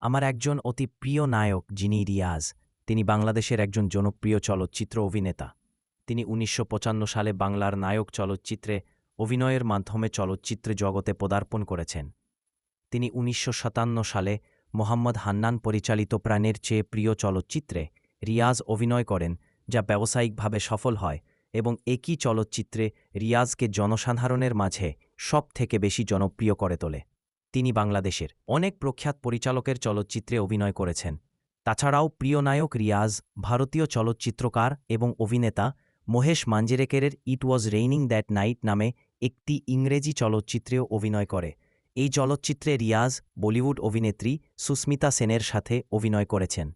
আমার একজন অতি প্রিয় নায়ক যিনি রিয়াজ, তিনি বাংলাদেশের একজন জনপ্রিয় চলচ্চিত্র অভিনেতা। তিনি ১৯৫৫ সালে বাংলার নায়ক চলচ্চিত্রে অভিনয়ের মাধ্যমে চলচ্চিত্র জগতে পদার্পণ করেছেন। তিনি ১৯৫৭ সালে মোহাম্মদ হান্নান পরিচালিত প্রাণের চেয়ে প্রিয় চলচ্চিত্রে রিয়াজ অভিনয় করেন, যা ব্যবসায়িকভাবে সফল হয় এবং একই চলচ্চিত্রে রিয়াজকে জনসাধারণের মাঝে সবথেকে বেশি জনপ্রিয় করে তোলে। তিনি বাংলাদেশের অনেক প্রখ্যাত পরিচালকের চলচ্চিত্রে অভিনয় করেছেন। তাছাড়াও প্রিয় নায়ক রিয়াজ ভারতীয় চলচ্চিত্রকার এবং অভিনেতা মহেশ মাঞ্জরেকরের ইট ওয়াজ রেইনিং দ্যাট নাইট নামে একটি ইংরেজি চলচ্চিত্রেও অভিনয় করে। এই চলচ্চিত্রে রিয়াজ বলিউড অভিনেত্রী সুস্মিতা সেনের সাথে অভিনয় করেছেন।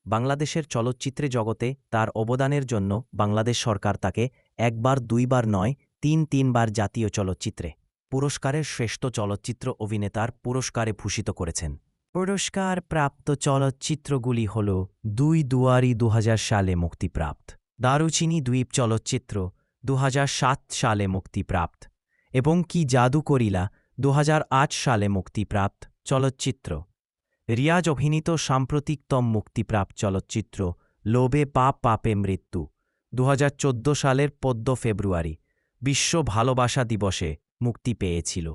বাংলাদেশের চলচ্চিত্রে জগতে তার অবদানের জন্য বাংলাদেশ সরকার তাকে একবার দুইবার নয় তিনবার জাতীয় চলচ্চিত্রে পুরস্কারের শ্রেষ্ঠ চলচ্চিত্র অভিনেতার পুরস্কারে ভূষিত করেছেন। পুরস্কার প্রাপ্ত চলচ্চিত্রগুলি হল দুই দুয়ারি ২০০০ সালে মুক্তিপ্রাপ্ত, দারুচিনি দ্বীপ চলচ্চিত্র ২০০৭ সালে মুক্তিপ্রাপ্ত এবং কি জাদু করিলা ২০০৮ সালে মুক্তিপ্রাপ্ত চলচ্চিত্র। রিয়াজ অভিনীত সাম্প্রতিকতম মুক্তিপ্রাপ্ত চলচ্চিত্র লোভে পাপ পাপে মৃত্যু ২০১৪ সালের ১৪ ফেব্রুয়ারি বিশ্ব ভালোবাসা দিবসে মুক্তি পেয়েছিল।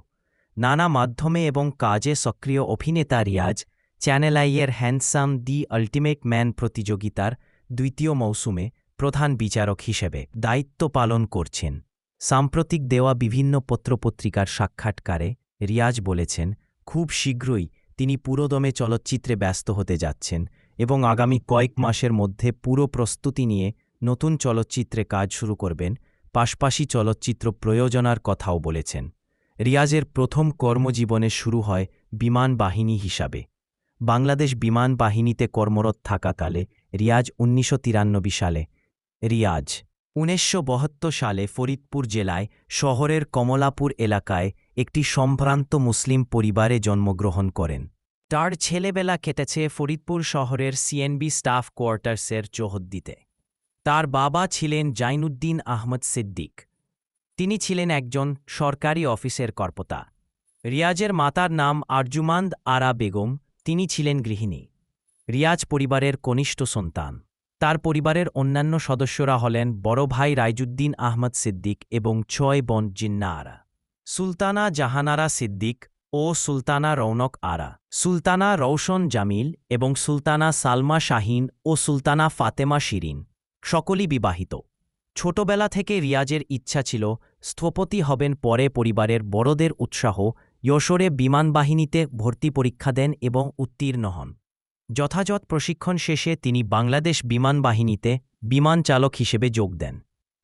নানা মাধ্যমে এবং কাজে সক্রিয় অভিনেতা রিয়াজ চ্যানেল আইয়ের হ্যান্ডসাম দি আল্টিমেট ম্যান প্রতিযোগিতার দ্বিতীয় মৌসুমে প্রধান বিচারক হিসেবে দায়িত্ব পালন করছেন। সাম্প্রতিক দেওয়া বিভিন্ন পত্রপত্রিকার সাক্ষাৎকারে রিয়াজ বলেছেন, খুব শীঘ্রই তিনি পুরোদমে চলচ্চিত্রে ব্যস্ত হতে যাচ্ছেন এবং আগামী কয়েক মাসের মধ্যে পুরো প্রস্তুতি নিয়ে নতুন চলচ্চিত্রে কাজ শুরু করবেন। পাশাপাশি চলচ্চিত্র প্রযোজনার কথাও বলেছেন। রিয়াজের প্রথম কর্মজীবনে শুরু হয় বিমান বাহিনী হিসাবে। বাংলাদেশ বিমান বাহিনীতে কর্মরত থাকাকালে রিয়াজ ১৯৯৩ সালে ১৯৭২ সালে ফরিদপুর জেলায় শহরের কমলাপুর এলাকায় একটি সম্ভ্রান্ত মুসলিম পরিবারে জন্মগ্রহণ করেন। তার ছেলেবেলা কেটেছে ফরিদপুর শহরের সিএনবি স্টাফ কোয়ার্টার্সের চৌহদ্দিতে। তার বাবা ছিলেন জাইনুদ্দিন আহমদ সিদ্দিক। তিনি ছিলেন একজন সরকারি অফিসের কর্মকর্তা। রিয়াজের মাতার নাম আরজুমান্দ আরা বেগম, তিনি ছিলেন গৃহিণী। রিয়াজ পরিবারের কনিষ্ঠ সন্তান। তার পরিবারের অন্যান্য সদস্যরা হলেন বড় ভাই রাইজুদ্দিন আহমদ সিদ্দিক এবং ৬ বোন জিন্না আরা, সুলতানা জাহানারা সিদ্দিক ও সুলতানা রৌনক আরা, সুলতানা রৌশন জামিল এবং সুলতানা সালমা শাহিন ও সুলতানা ফাতেমা শিরিন। সকলেই বিবাহিত। ছোটবেলা থেকে রিয়াজের ইচ্ছা ছিল স্থপতি হবেন। পরে পরিবারের বড়দের উৎসাহ যশোরে বিমান বাহিনীতে ভর্তি পরীক্ষা দেন এবং উত্তীর্ণ হন। যথাযথ প্রশিক্ষণ শেষে তিনি বাংলাদেশ বিমান বাহিনীতে বিমান চালক হিসেবে যোগ দেন।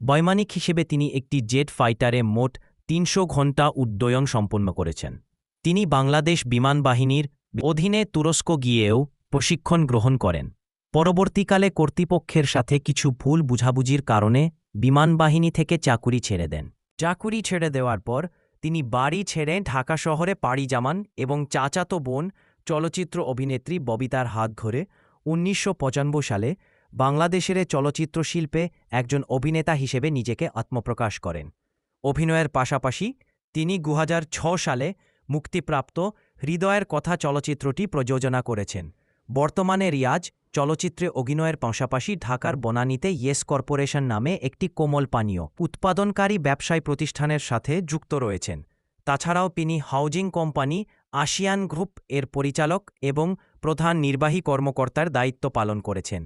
বৈমানিক হিসেবে তিনি একটি জেট ফাইটারে মোট ৩০০ ঘণ্টা উড্ডয়ন সম্পন্ন করেছেন। তিনি বাংলাদেশ বিমান বাহিনীর অধীনে তুরস্ক গিয়েও প্রশিক্ষণ গ্রহণ করেন। পরবর্তীকালে কর্তৃপক্ষের সাথে কিছু ভুল বুঝাবুঝির কারণে বিমান বাহিনী থেকে চাকুরি ছেড়ে দেন। চাকুরি ছেড়ে দেওয়ার পর তিনি বাড়ি ছেড়ে ঢাকা শহরে পাড়ি জমান এবং চাচাতো বোন চলচ্চিত্র অভিনেত্রী ববিতার হাত ধরে ১৯৯৫ সালে বাংলাদেশের চলচ্চিত্র শিল্পে একজন অভিনেতা হিসেবে নিজেকে আত্মপ্রকাশ করেন। অভিনয়ের পাশাপাশি তিনি ২০০৬ সালে মুক্তিপ্রাপ্ত হৃদয়ের কথা চলচ্চিত্রটি প্রযোজনা করেছেন। বর্তমানে রিয়াজ চলচ্চিত্রে অভিনয়ের পাশাপাশি ঢাকার বনানীতে ইয়েস কর্পোরেশন নামে একটি কোমল পানীয় উৎপাদনকারী ব্যবসায় প্রতিষ্ঠানের সাথে যুক্ত রয়েছেন। তাছাড়াও তিনি হাউজিং কোম্পানি আসিয়ান গ্রুপ এর পরিচালক এবং প্রধান নির্বাহী কর্মকর্তার দায়িত্ব পালন করেছেন।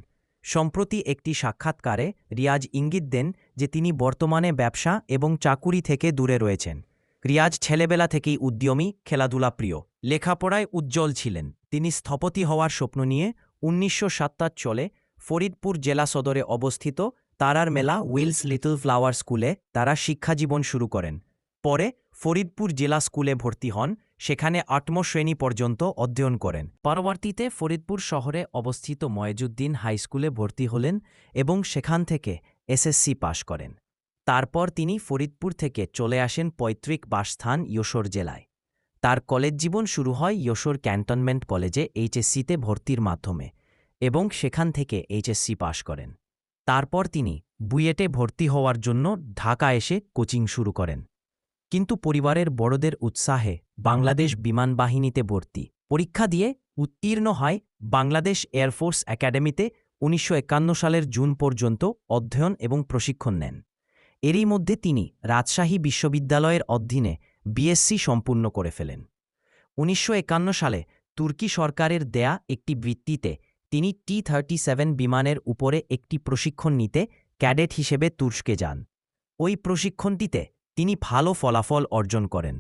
সম্প্রতি একটি সাক্ষাৎকারে রিয়াজ ইঙ্গিত দেন যে তিনি বর্তমানে ব্যবসা এবং চাকুরি থেকে দূরে রয়েছেন। রিয়াজ ছেলেবেলা থেকেই উদ্যমী, খেলাধুলা প্রিয়, লেখাপড়ায় উজ্জ্বল ছিলেন। তিনি স্থপতি হওয়ার স্বপ্ন নিয়ে ১৯৭৭ সালে ফরিদপুর জেলা সদরে অবস্থিত তারার মেলা উইলস লিটল ফ্লাওয়ার স্কুলে তারা শিক্ষাজীবন শুরু করেন। পরে ফরিদপুর জেলা স্কুলে ভর্তি হন, সেখানে ৮ম শ্রেণী পর্যন্ত অধ্যয়ন করেন। পরবর্তীতে ফরিদপুর শহরে অবস্থিত ময়েজুদ্দিন হাই স্কুলে ভর্তি হলেন এবং সেখান থেকে এসএসসি পাশ করেন। তারপর তিনি ফরিদপুর থেকে চলে আসেন পৈতৃক বাসস্থান যশোর জেলায়। তার কলেজ জীবন শুরু হয় যশোর ক্যান্টনমেন্ট কলেজে এইচএসসিতে ভর্তির মাধ্যমে এবং সেখান থেকে এইচএসসি পাশ করেন। তারপর তিনি বুয়েটে ভর্তি হওয়ার জন্য ঢাকা এসে কোচিং শুরু করেন, কিন্তু পরিবারের বড়দের উৎসাহে বাংলাদেশ বিমান বাহিনীতে ভর্তি পরীক্ষা দিয়ে উত্তীর্ণ হয় বাংলাদেশ এয়ারফোর্স একাডেমিতে ১৯৫১ সালের জুন পর্যন্ত অধ্যয়ন এবং প্রশিক্ষণ নেন। এরই মধ্যে তিনি রাজশাহী বিশ্ববিদ্যালয়ের অধীনে বিএসসি সম্পূর্ণ করে ফেলেন। ১৯৫১ সালে তুর্কি সরকারের দেয়া একটি বৃত্তিতে তিনি T-37 বিমানের উপরে একটি প্রশিক্ষণ নিতে ক্যাডেট হিসেবে তুরস্কে যান। ওই প্রশিক্ষণটিতে তিনি ভালো ফলাফল অর্জন করেন,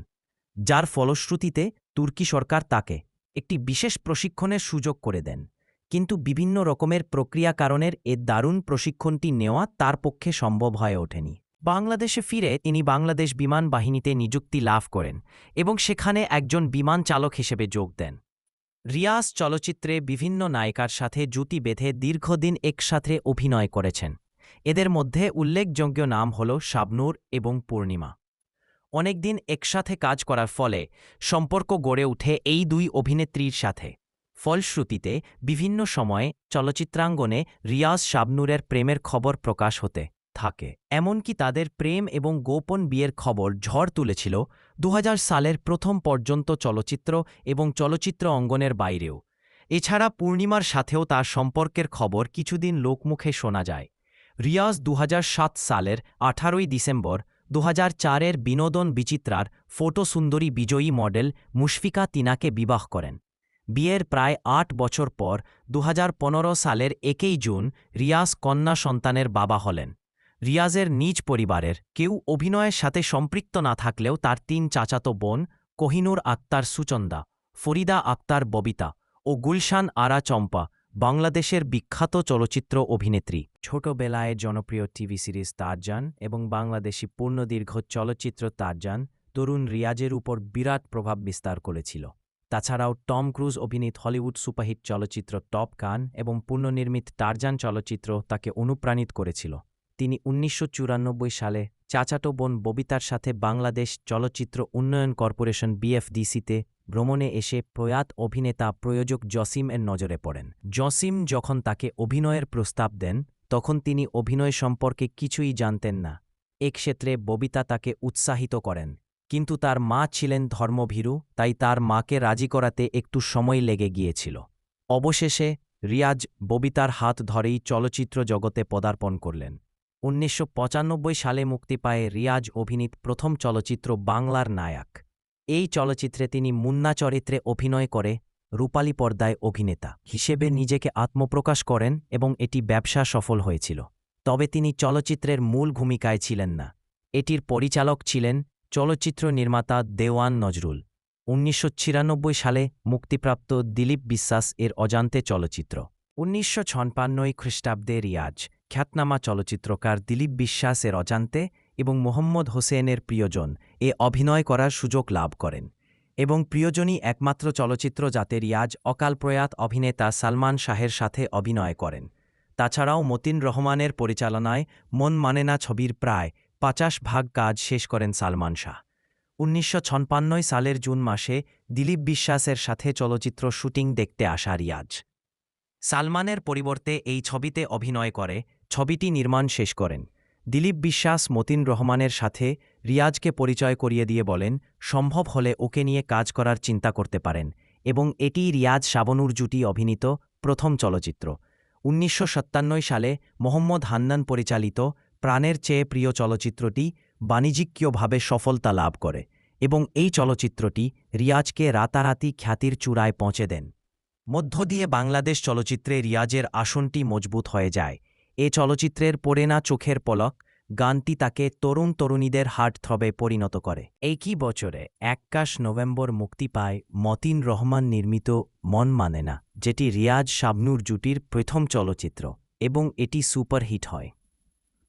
যার ফলশ্রুতিতে তুর্কি সরকার তাকে একটি বিশেষ প্রশিক্ষণের সুযোগ করে দেন। কিন্তু বিভিন্ন রকমের প্রক্রিয়া কারণের এ দারুণ প্রশিক্ষণটি নেওয়া তার পক্ষে সম্ভব হয়ে ওঠেনি। বাংলাদেশে ফিরে তিনি বাংলাদেশ বিমান বাহিনীতে নিযুক্তি লাভ করেন এবং সেখানে একজন বিমান চালক হিসেবে যোগ দেন। রিয়াজ চলচ্চিত্রে বিভিন্ন নায়িকার সাথে জুটি বেঁধে দীর্ঘদিন একসাথে অভিনয় করেছেন। এদের মধ্যে উল্লেখযোগ্য নাম হল শাবনূর এবং পূর্ণিমা। অনেকদিন একসাথে কাজ করার ফলে সম্পর্ক গড়ে ওঠে এই দুই অভিনেত্রীর সাথে। ফলশ্রুতিতে বিভিন্ন সময়ে চলচ্চিত্রাঙ্গনে রিয়াজ শাবনূরের প্রেমের খবর প্রকাশ হতে থাকে। এমনকি তাদের প্রেম এবং গোপন বিয়ের খবর ঝড় তুলেছিল ২০০০ সালের প্রথম পর্যন্ত চলচ্চিত্র এবং চলচ্চিত্র অঙ্গনের বাইরেও। এছাড়া পূর্ণিমার সাথেও তার সম্পর্কের খবর কিছুদিন লোকমুখে শোনা যায়। রিয়াজ ২০০৭ সালের ১৮ই ডিসেম্বর ২০০৪-এর বিনোদন বিচিত্রার ফটো সুন্দরী বিজয়ী মডেল মুশফিকা তিনাকে বিবাহ করেন। বিয়ের প্রায় ৮ বছর পর ২০১৫ সালের ১ জুন রিয়াজ কন্যা সন্তানের বাবা হলেন। রিয়াজের নিজ পরিবারের কেউ অভিনয়ের সাথে সম্পৃক্ত না থাকলেও তার ৩ চাচাতো বোন কোহিনুর আক্তার সুচন্দা, ফরিদা আক্তার ববিতা ও গুলশান আরা চম্পা বাংলাদেশের বিখ্যাত চলচ্চিত্র অভিনেত্রী। ছোটবেলায় জনপ্রিয় টিভি সিরিজ টারজান এবং বাংলাদেশি পূর্ণদীর্ঘ চলচ্চিত্র টারজান তরুণ রিয়াজের উপর বিরাট প্রভাব বিস্তার করেছিল। তাছাড়াও টম ক্রুজ অভিনীত হলিউড সুপারহিট চলচ্চিত্র টপ গান এবং পুনর্নির্মিত টারজান চলচ্চিত্র তাকে অনুপ্রাণিত করেছিল। তিনি ১৯৯৪ সালে চাচাতো বোন ববিতার সাথে বাংলাদেশ চলচ্চিত্র উন্নয়ন কর্পোরেশন BFDC-তে ভ্রমণে এসে প্রয়াত অভিনেতা প্রযোজক জসিম এর নজরে পড়েন। জসিম যখন তাকে অভিনয়ের প্রস্তাব দেন তখন তিনি অভিনয় সম্পর্কে কিছুই জানতেন না। এক্ষেত্রে ববিতা তাকে উৎসাহিত করেন, কিন্তু তার মা ছিলেন ধর্মভীরু, তাই তার মাকে রাজি করাতে একটু সময় লেগে গিয়েছিল। অবশেষে রিয়াজ ববিতার হাত ধরেই চলচ্চিত্র জগতে পদার্পণ করলেন। ১৯৯৫ সালে মুক্তি পায় রিয়াজ অভিনীত প্রথম চলচ্চিত্র বাংলার নায়ক। এই চলচ্চিত্রে তিনি মুন্না চরিত্রে অভিনয় করে রূপালী পর্দায় অভিনেতা হিসেবে নিজেকে আত্মপ্রকাশ করেন এবং এটি ব্যবসা সফল হয়েছিল। তবে তিনি চলচ্চিত্রের মূল ভূমিকায় ছিলেন না। এটির পরিচালক ছিলেন চলচ্চিত্র নির্মাতা দেওয়ান নজরুল। ১৯৯৬ সালে মুক্তিপ্রাপ্ত দিলীপ বিশ্বাস এর অজান্তে চলচ্চিত্র। ১৯৫৬ খ্রিস্টাব্দে রিয়াজ খ্যাতনামা চলচ্চিত্রকার দিলীপ বিশ্বাসের অজান্তে এবং মোহাম্মদ হোসেনের প্রিয়জন এ অভিনয় করার সুযোগ লাভ করেন এবং প্রিয়জনই একমাত্র চলচ্চিত্র যাতে রিয়াজ অকালপ্রয়াত অভিনেতা সালমান শাহের সাথে অভিনয় করেন। তাছাড়াও মতিন রহমানের পরিচালনায় মন মানে না ছবির প্রায় ৫০% কাজ শেষ করেন সালমান শাহ। ১৯৫৬ সালের জুন মাসে দিলীপ বিশ্বাসের সাথে চলচ্চিত্র শুটিং দেখতে আসা রিয়াজ সালমানের পরিবর্তে এই ছবিতে অভিনয় করে ছবিটি নির্মাণ শেষ করেন। দিলীপ বিশ্বাস মতিন রহমানের সাথে রিয়াজকে পরিচয় করিয়ে দিয়ে বলেন, সম্ভব হলে ওকে নিয়ে কাজ করার চিন্তা করতে পারেন, এবং এটি রিয়াজ শাবনূর জুটি অভিনীত প্রথম চলচ্চিত্র। ১৯৯৭ সালে মোহাম্মদ হান্নান পরিচালিত প্রাণের চেয়ে প্রিয় চলচ্চিত্রটি বাণিজ্যিকভাবে সফলতা লাভ করে এবং এই চলচ্চিত্রটি রিয়াজকে রাতারাতি খ্যাতির চূড়ায় পৌঁছে দেন। মধ্য দিয়ে বাংলাদেশ চলচ্চিত্রে রিয়াজের আসনটি মজবুত হয়ে যায়। এ চলচ্চিত্রের পড়ে না চোখের পলক গানটি তাকে তরুণ তরুণীদের হার্টথ্রবে পরিণত করে। একই বছরে ২১ নভেম্বর মুক্তি পায় মতিন রহমান নির্মিত মন মানে না, যেটি রিয়াজ শাবনূর জুটির প্রথম চলচ্চিত্র এবং এটি সুপারহিট হয়।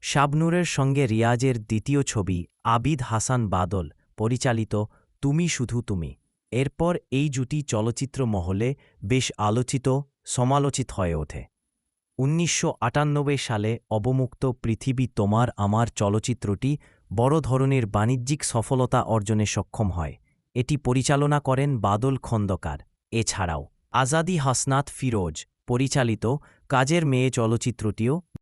শাবনূরের সঙ্গে রিয়াজের দ্বিতীয় ছবি আবিদ হাসান বাদল পরিচালিত তুমি শুধু তুমি। এরপর এই জুটি চলচ্চিত্র মহলে বেশ আলোচিত সমালোচিত হয়ে ওঠে। ১৯৯৮ সালে অবমুক্ত পৃথিবী তোমার আমার চলচ্চিত্রটি বড় ধরনের বাণিজ্যিক সফলতা অর্জনে সক্ষম হয়। এটি পরিচালনা করেন বাদল খন্দকার। এছাড়াও আজাদি হাসনাত ফিরোজ পরিচালিত কাজের মেয়ে চলচ্চিত্রটিও